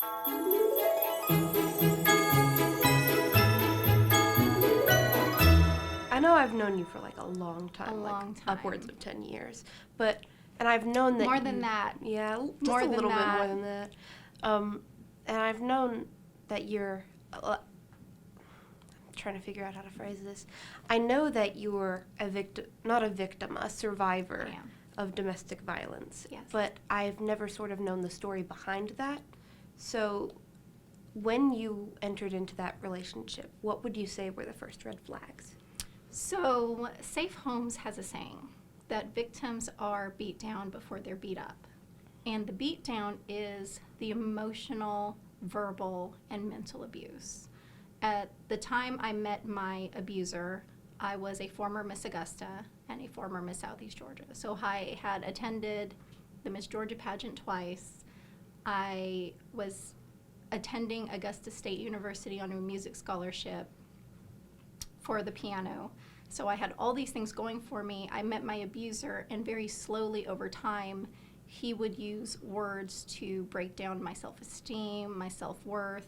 I know I've known you for like a long time, upwards of 10 years, and I've known that more than that. Yeah, just a little bit more than that. And I've known that you're, I'm trying to figure out how to phrase this. I know that you're a survivor of domestic violence. Yes. But I've never sort of known the story behind that. So when you entered into that relationship, what would you say were the first red flags? So Safe Homes has a saying that victims are beat down before they're beat up. And the beat down is the emotional, verbal, and mental abuse. At the time I met my abuser, I was a former Miss Augusta and a former Miss Southeast Georgia. So I had attended the Miss Georgia pageant twice. I was attending Augusta State University on a music scholarship for the piano. So I had all these things going for me. I met my abuser, and very slowly over time, he would use words to break down my self-esteem, my self-worth.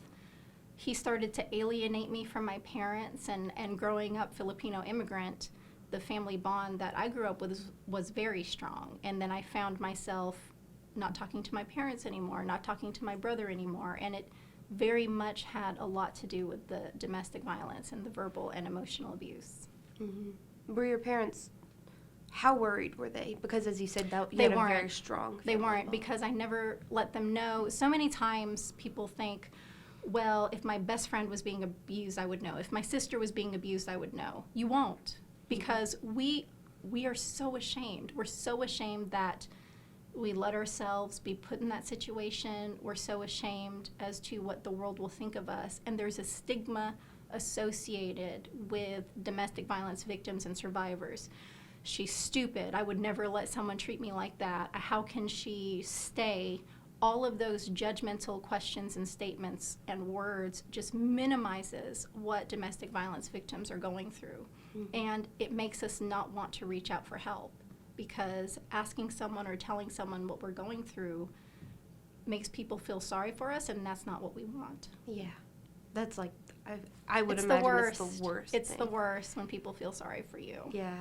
He started to alienate me from my parents, and growing up Filipino immigrant, the family bond that I grew up with was very strong. And then I found myself not talking to my parents anymore, not talking to my brother anymore, and it very much had a lot to do with the domestic violence and the verbal and emotional abuse. Mm-hmm. Were your parents, how worried were they? Because as you said, you they had weren't. A very strong They weren't, bond. because I never let them know. So many times people think, well, if my best friend was being abused, I would know. If my sister was being abused, I would know. You won't, because we are so ashamed. We're so ashamed that we let ourselves be put in that situation. We're so ashamed as to what the world will think of us. And there's a stigma associated with domestic violence victims and survivors. She's stupid. I would never let someone treat me like that. How can she stay? All of those judgmental questions and statements and words just minimizes what domestic violence victims are going through. Mm-hmm. And it makes us not want to reach out for help, because asking someone or telling someone what we're going through makes people feel sorry for us, and that's not what we want. Yeah. That's like, I would it's imagine the worst. it's the worst It's thing. the worst when people feel sorry for you. Yeah.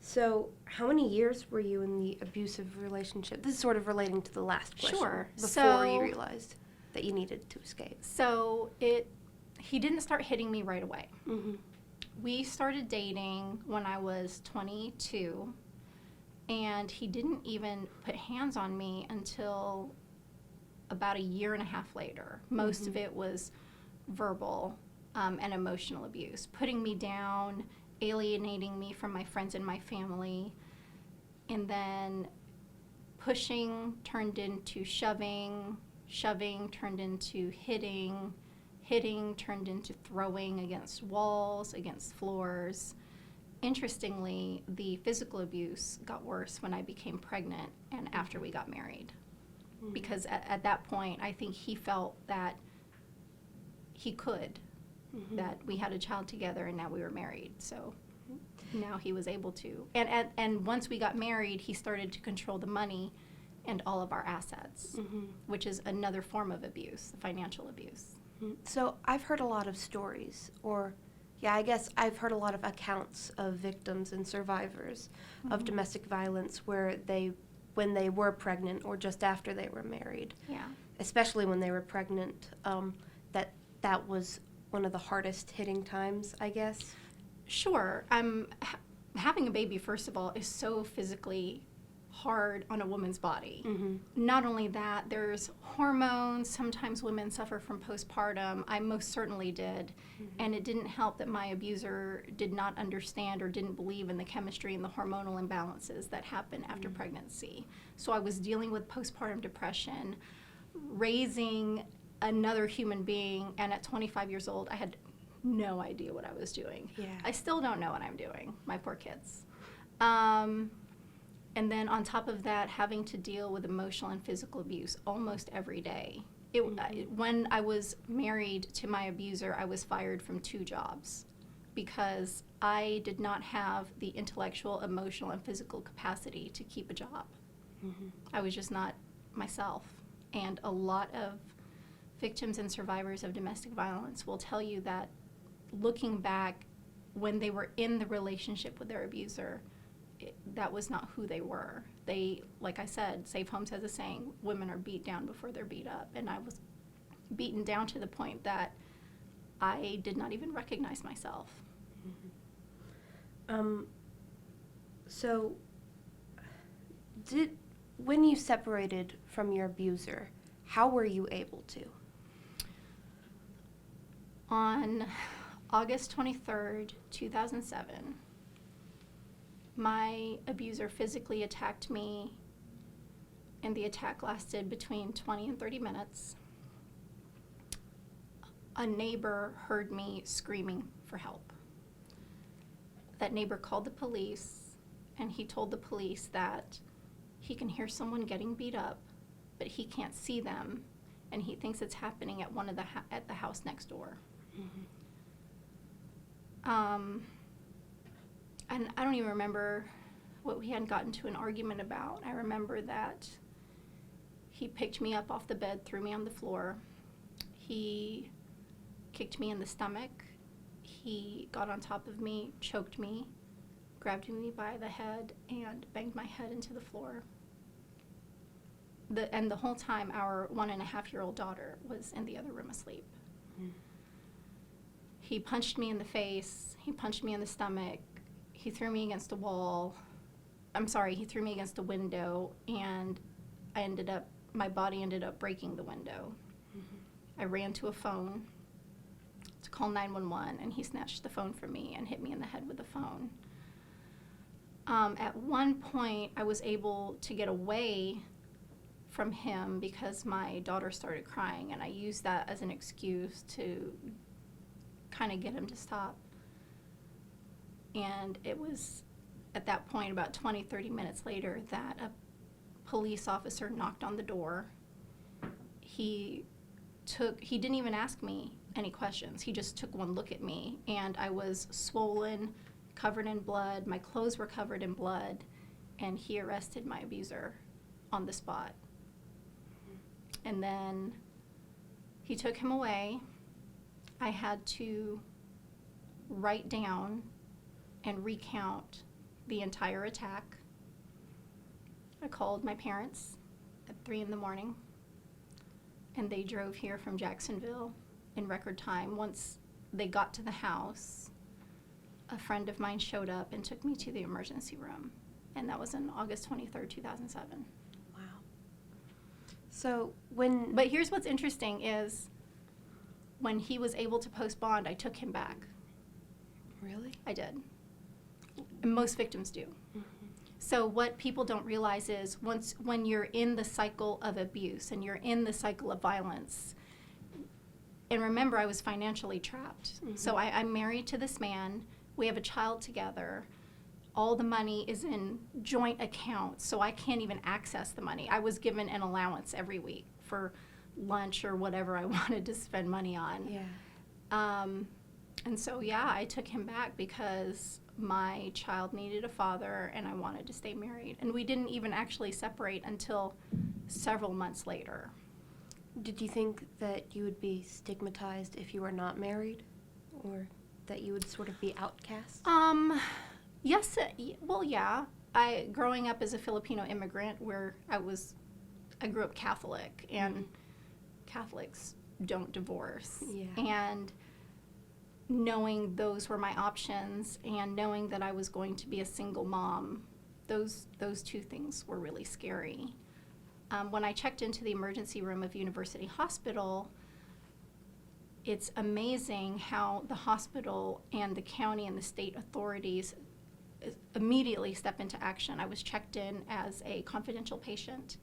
So how many years were you in the abusive relationship? This is sort of relating to the last question. Sure. Before you realized that you needed to escape. So he didn't start hitting me right away. Mm-hmm. We started dating when I was 22, and he didn't even put hands on me until about a year and a half later. Most of it was verbal and emotional abuse, putting me down, alienating me from my friends and my family, and then pushing turned into shoving, shoving turned into hitting, hitting turned into throwing against walls, against floors. Interestingly, the physical abuse got worse when I became pregnant and after we got married. Mm-hmm. Because at that point, I think he felt that he could, that we had a child together and now we were married. So now he was able to. And once we got married, he started to control the money and all of our assets, which is another form of abuse, financial abuse. So I've heard a lot of stories, I guess I've heard a lot of accounts of victims and survivors of domestic violence where when they were pregnant or just after they were married, especially when they were pregnant, that was one of the hardest hitting times, I guess. Sure. Having a baby, first of all, is so physically hard on a woman's body. Not only that, there's hormones. Sometimes women suffer from postpartum. I most certainly did. And it didn't help that my abuser did not understand or didn't believe in the chemistry and the hormonal imbalances that happen after pregnancy. So I was dealing with postpartum depression, raising another human being, and at 25 years old, I had no idea what I was doing. Yeah. I still don't know what I'm doing, my poor kids. And then on top of that, having to deal with emotional and physical abuse almost every day. When I was married to my abuser, I was fired from 2 jobs because I did not have the intellectual, emotional, and physical capacity to keep a job. I was just not myself. And a lot of victims and survivors of domestic violence will tell you that looking back, when they were in the relationship with their abuser, that was not who they were. They, like I said, Safe Homes has a saying, women are beat down before they're beat up. And I was beaten down to the point that I did not even recognize myself. So, when you separated from your abuser, how were you able to? On August 23rd, 2007, my abuser physically attacked me, and the attack lasted between 20 and 30 minutes. A neighbor heard me screaming for help. That neighbor called the police, and he told the police that he can hear someone getting beat up, but he can't see them, and he thinks it's happening at at the house next door. And I don't even remember what we had gotten to an argument about. I remember that he picked me up off the bed, threw me on the floor. He kicked me in the stomach. He got on top of me, choked me, grabbed me by the head, and banged my head into the floor. And the whole time, our 1.5-year-old daughter was in the other room asleep. He punched me in the face. He punched me in the stomach. He threw me against a wall. He threw me against a window, and my body ended up breaking the window. I ran to a phone to call 911, and he snatched the phone from me and hit me in the head with the phone. At one point, I was able to get away from him because my daughter started crying, and I used that as an excuse to kind of get him to stop. And it was at that point, about 20, 30 minutes later, that a police officer knocked on the door. He didn't even ask me any questions. He just took one look at me, and I was swollen, covered in blood. My clothes were covered in blood, and he arrested my abuser on the spot. And then he took him away. I had to write down and recount the entire attack. I called my parents at 3 a.m, and they drove here from Jacksonville in record time. Once they got to the house, a friend of mine showed up and took me to the emergency room, and that was on August 23rd, 2007. Wow. So But here's what's interesting is when he was able to post bond, I took him back. Really? I did. And most victims do. So what people don't realize is when you're in the cycle of abuse and you're in the cycle of violence, and remember, I was financially trapped. So I'm married to this man. We have a child together. All the money is in joint accounts, so I can't even access the money. I was given an allowance every week for lunch or whatever I wanted to spend money on. Yeah. And so, yeah, I took him back because my child needed a father and I wanted to stay married. And we didn't even actually separate until several months later. Did you think that you would be stigmatized if you were not married, or that you would sort of be outcast? Yes, well, yeah. Growing up as a Filipino immigrant, where I grew up Catholic, and Catholics don't divorce. Yeah. And knowing those were my options, and knowing that I was going to be a single mom, those two things were really scary. When I checked into the emergency room of University Hospital, it's amazing how the hospital and the county and the state authorities immediately step into action. I was checked in as a confidential patient.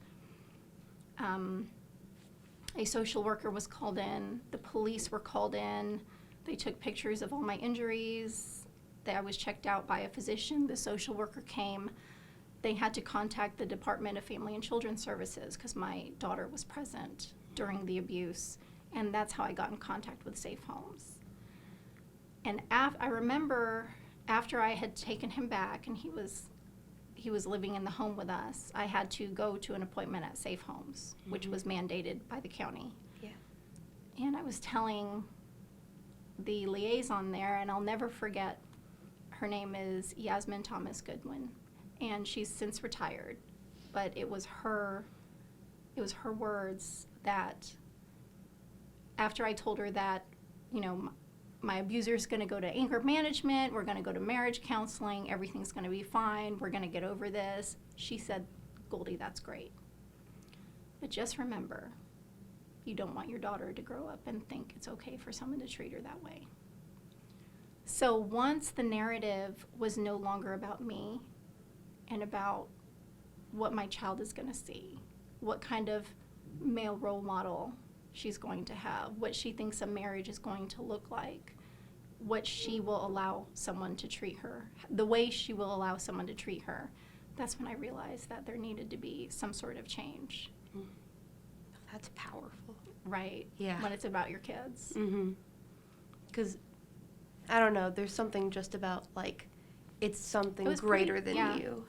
A social worker was called in. The police were called in. They took pictures of all my injuries. I was checked out by a physician. The social worker came. They had to contact the Department of Family and Children's Services because my daughter was present during the abuse. And that's how I got in contact with Safe Homes. And I remember after I had taken him back, and he he was living in the home with us, I had to go to an appointment at Safe Homes, which was mandated by the county. Yeah. And I was telling the liaison there, and I'll never forget, her name is Yasmin Thomas Goodwin, and she's since retired, but it was her words that after I told her that, you know, my abuser's going to go to anger management, we're going to go to marriage counseling, everything's going to be fine, we're going to get over this, she said, Goldei, that's great. But just remember, you don't want your daughter to grow up and think it's okay for someone to treat her that way. So once the narrative was no longer about me and about what my child is going to see, what kind of male role model she's going to have, what she thinks a marriage is going to look like, what she will allow someone to treat her, the way she will allow someone to treat her, that's when I realized that there needed to be some sort of change. That's powerful. Right? Yeah. When it's about your kids. Because, I don't know, there's something just about, like, it's something greater than you.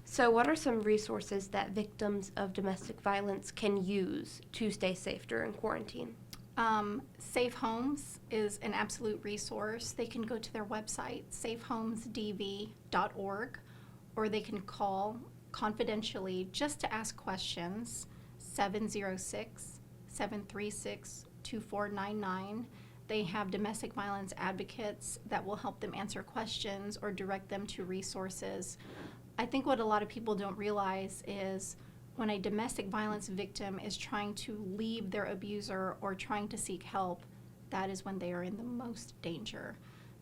So what are some resources that victims of domestic violence can use to stay safe during quarantine? Safe Homes is an absolute resource. They can go to their website, safehomesdv.org, or they can call confidentially just to ask questions, 706-736-2499. They have domestic violence advocates that will help them answer questions or direct them to resources. I think what a lot of people don't realize is when a domestic violence victim is trying to leave their abuser or trying to seek help, that is when they are in the most danger.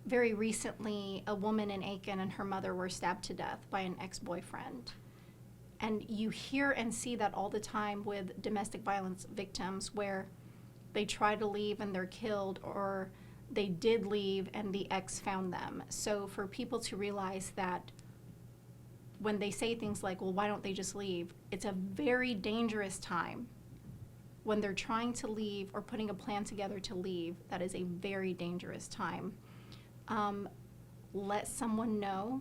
Very recently, a woman in Aiken and her mother were stabbed to death by an ex-boyfriend. And you hear and see that all the time with domestic violence victims where they try to leave and they're killed, or they did leave and the ex found them. So for people to realize that when they say things like, well, why don't they just leave? It's a very dangerous time when they're trying to leave or putting a plan together to leave. That is a very dangerous time. Let someone know,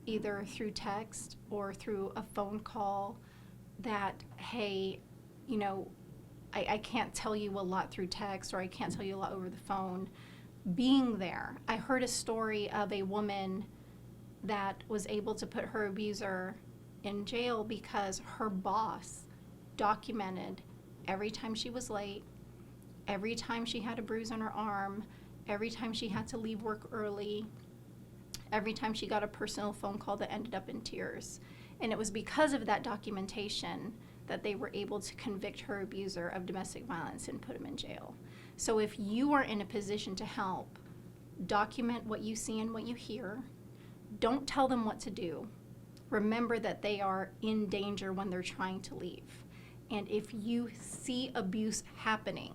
either through text or through a phone call, that, hey, you know, I can't tell you a lot through text, or I can't tell you a lot over the phone. Being there. I heard a story of a woman that was able to put her abuser in jail because her boss documented every time she was late, every time she had a bruise on her arm, every time she had to leave work early, every time she got a personal phone call that ended up in tears. And it was because of that documentation that they were able to convict her abuser of domestic violence and put him in jail. So if you are in a position to help, document what you see and what you hear. Don't tell them what to do. Remember that they are in danger when they're trying to leave. And if you see abuse happening,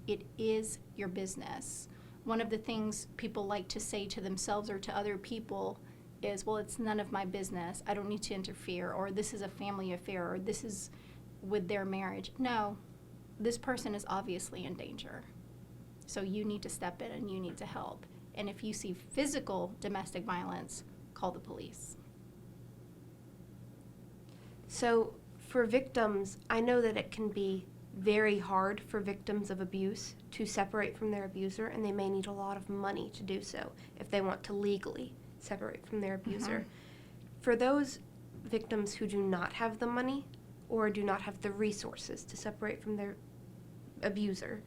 it is your business. One of the things people like to say to themselves or to other people is, well, it's none of my business. I don't need to interfere, or this is a family affair, or this is with their marriage. No, this person is obviously in danger. So you need to step in and you need to help. And if you see physical domestic violence, call the police. So for victims, I know that it can be very hard for victims of abuse to separate from their abuser, and they may need a lot of money to do so if they want to legally separate from their abuser. For those victims who do not have the money or do not have the resources to separate from their abuser,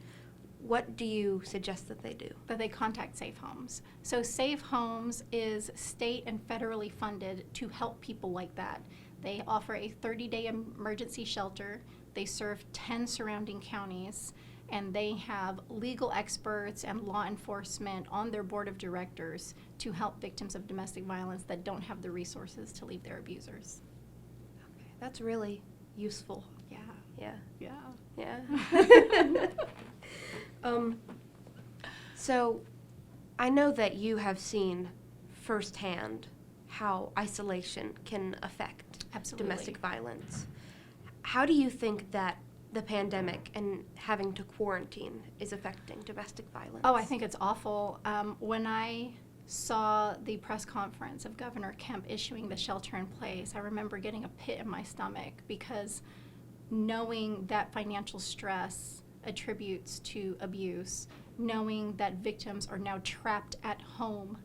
what do you suggest that they do? That they contact Safe Homes. So Safe Homes is state and federally funded to help people like that. They offer a 30-day emergency shelter. They serve 10 surrounding counties, and they have legal experts and law enforcement on their board of directors to help victims of domestic violence that don't have the resources to leave their abusers. Okay, that's really useful. Yeah. Yeah. Yeah. Yeah. So I know that you have seen firsthand how isolation can affect Absolutely. domestic violence. How do you think that the pandemic and having to quarantine is affecting domestic violence? Oh, I think it's awful. When I saw the press conference of Governor Kemp issuing the shelter in place, I remember getting a pit in my stomach, because knowing that financial stress attributes to abuse, knowing that victims are now trapped at home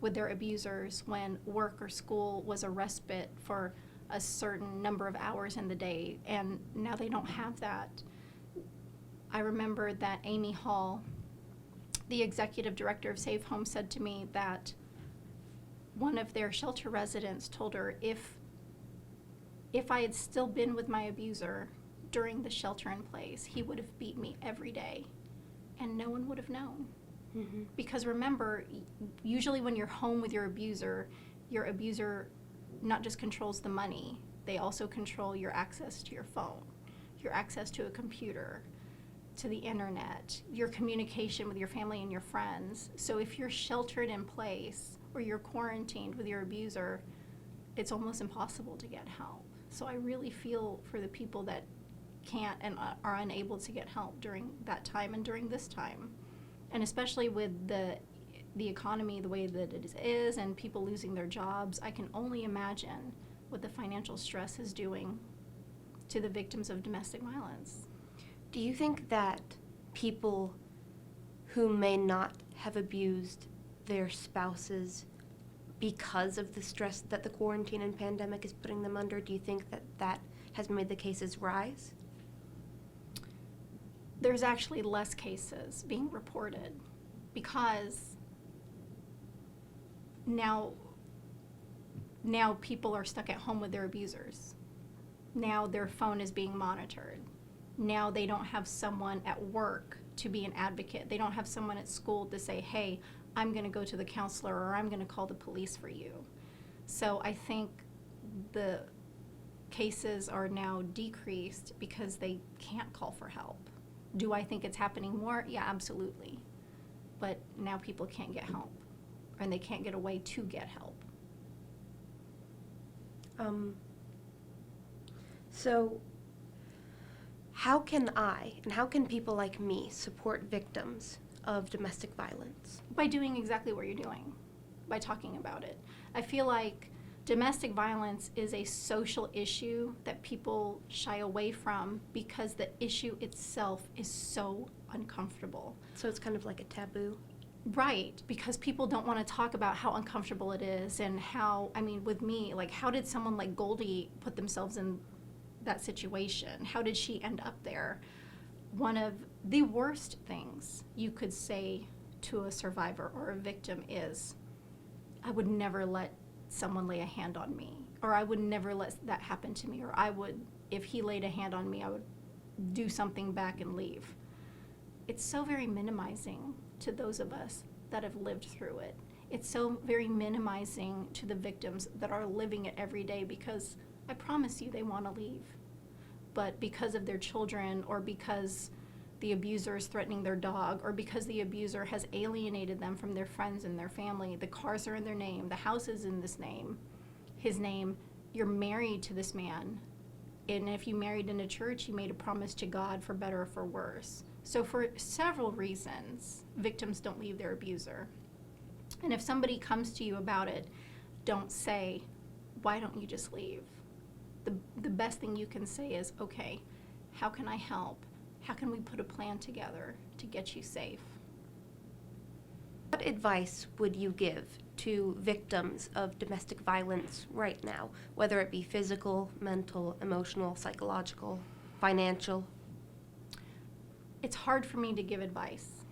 with their abusers when work or school was a respite for a certain number of hours in the day, and now they don't have that. I remember that Amy Hall, the executive director of Safe Homes, said to me that one of their shelter residents told her, if I had still been with my abuser during the shelter in place, he would have beat me every day, and no one would have known. Mm-hmm. Because remember, usually when you're home with your abuser not just controls the money, they also control your access to your phone, your access to a computer, to the internet, your communication with your family and your friends. So if you're sheltered in place or you're quarantined with your abuser, it's almost impossible to get help. So I really feel for the people that can't and are unable to get help during that time and during this time. And especially with the economy the way that it is and people losing their jobs, I can only imagine what the financial stress is doing to the victims of domestic violence. Do you think that people who may not have abused their spouses because of the stress that the quarantine and pandemic is putting them under, do you think that that has made the cases rise? There's actually less cases being reported because now people are stuck at home with their abusers. Now their phone is being monitored. Now they don't have someone at work to be an advocate. They don't have someone at school to say, hey, I'm going to go to the counselor or I'm going to call the police for you. So I think the cases are now decreased because they can't call for help. Do I think it's happening more? Yeah, absolutely. But now people can't get help, and they can't get a way to get help. So how can I and how can people like me support victims of domestic violence? By doing exactly what you're doing, by talking about it. I feel like domestic violence is a social issue that people shy away from because the issue itself is so uncomfortable. So it's kind of like a taboo. Right, because people don't want to talk about how uncomfortable it is and how, I mean, with me, like, how did someone like Goldei put themselves in that situation? How did she end up there? One of the worst things you could say to a survivor or a victim is, I would never let someone lay a hand on me, or I would never let that happen to me, or I would, if he laid a hand on me, I would do something back and leave. It's so very minimizing to those of us that have lived through it. It's so very minimizing to the victims that are living it every day, because I promise you they want to leave. But because of their children, or because the abuser is threatening their dog, or because the abuser has alienated them from their friends and their family, the cars are in their name, the house is in his name, you're married to this man. And if you married in a church, you made a promise to God for better or for worse. So for several reasons, victims don't leave their abuser. And if somebody comes to you about it, don't say, why don't you just leave? The best thing you can say is, okay, how can I help? How can we put a plan together to get you safe? What advice would you give to victims of domestic violence right now, whether it be physical, mental, emotional, psychological, financial? It's hard for me to give advice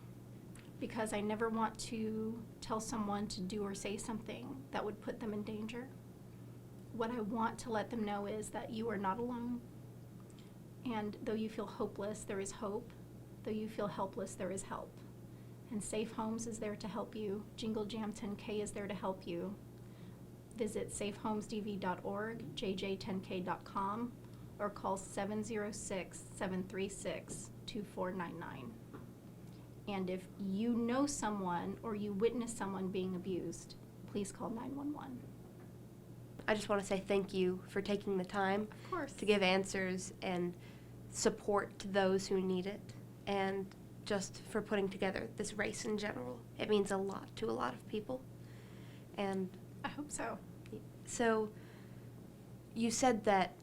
because I never want to tell someone to do or say something that would put them in danger. What I want to let them know is that you are not alone. And though you feel hopeless, there is hope. Though you feel helpless, there is help. And Safe Homes is there to help you. Jingle Jam 10K is there to help you. Visit safehomesdv.org, jj10k.com, or call 706-736-2499. And if you know someone or you witness someone being abused, please call 911. I just want to say thank you for taking the time Of course. to give answers and support to those who need it, and just for putting together this race in general. It means a lot to a lot of people. And I hope so. so you said that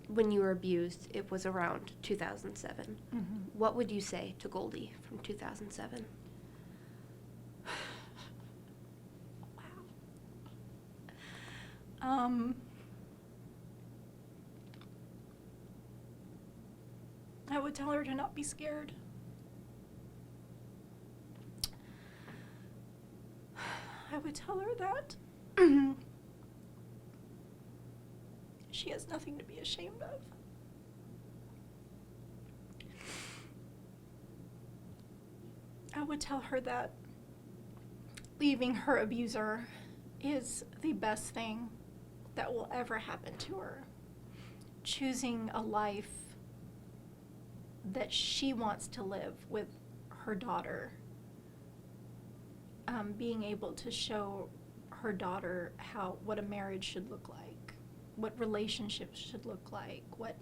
when you were abused, it was around 2007. Mm-hmm. What would you say to Goldie from 2007? Wow. I would tell her to not be scared. I would tell her that she has nothing to be ashamed of. I would tell her that leaving her abuser is the best thing that will ever happen to her. Choosing a life that she wants to live with her daughter. Being able to show her daughter what a marriage should look like, what relationships should look like, what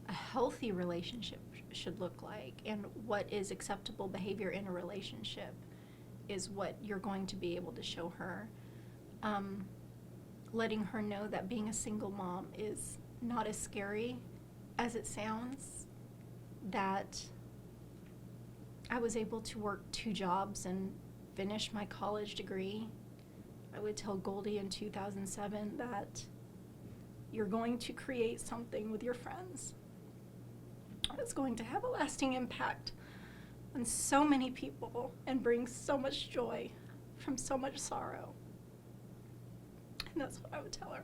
a healthy relationship should look like, and what is acceptable behavior in a relationship is what you're going to be able to show her. Letting her know that being a single mom is not as scary as it sounds, that I was able to work 2 jobs and finish my college degree. I would tell Goldie in 2007 that you're going to create something with your friends that's going to have a lasting impact on so many people and bring so much joy from so much sorrow. And that's what I would tell her.